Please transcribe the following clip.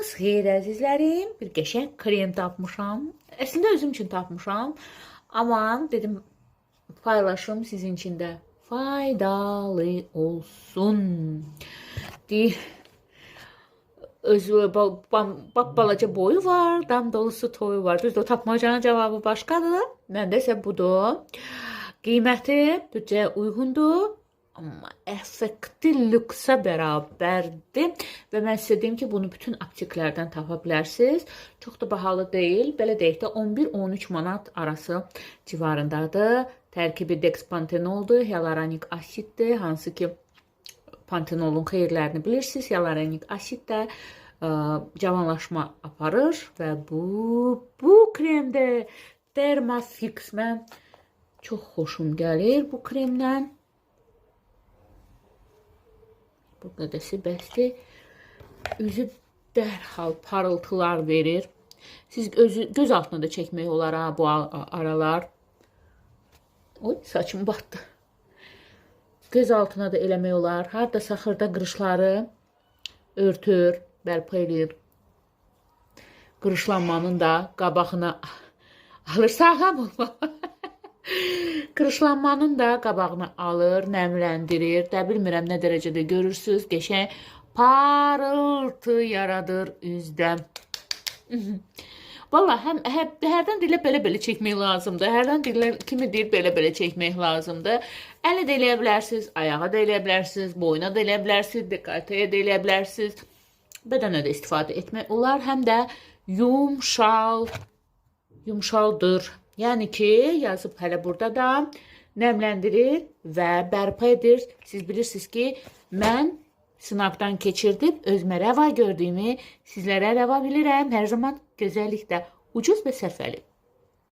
Xeyr əzizlərim, bir qəşəng krem tapmışam. Əslində özüm üçün tapmışam. Amma dedim paylaşım sizin üçün də faydalı olsun. Deyir, özü balaca boyu var, dam dolusu toyu var. Düzdür, o tapmacanın cavabı başqadır. Məndə isə budur. Qiyməti büdcəyə uyğundur. Amma effekti lüksə bərabərdir və mən sizə deyim ki, bunu bütün apteklərdən tapa bilərsiniz. Çox da bahalı deyil. Belə deyək də 11-13 manat arası civarındadır. Tərkibi dexpantenoldur, hialuronik asiddir, hansı ki pantenolun xeyirlərini bilirsiniz. Hialuronik asid də cavanlaşma aparır və bu kremdə Dermafix mən çox xoşum gəlir bu kremdən. Bu qədəsi bəsdir. Üzü dərhal parıltılar verir. Siz göz altına da çəkmək olar ha, bu aralar. Oy, saçım batdı. Göz altına da eləmək olar. Haradasa xırda qırışları örtür, bərpa edir. Qırışlanmanın da qabağına alır, sağlam olma. Qırışlanmanın da qabağını alır, nəmləndirir. Də bilmirəm nə dərəcədə görürsünüz. Qəşəng parıltı yaradır üzdə. Valla hərdən dilə belə çəkmək lazımdır. Hərdən dilə kimi deyir belə çəkmək lazımdır. Ələ də eləyə bilərsiniz, ayağa da eləyə bilərsiniz, boyuna da eləyə bilərsiniz, dekolteye də eləyə bilərsiniz. Bədənə də istifadə etmək olar. Həm də yumşaldır. Yəni ki, yazıb hələ burada da nəmləndirir və bərpa edir. Siz bilirsiniz ki, mən sınaqdan keçirdib özümə rəva gördüyümü sizlərə rəva bilirəm. Hər zaman gözəllikdə ucuz və sərfəli.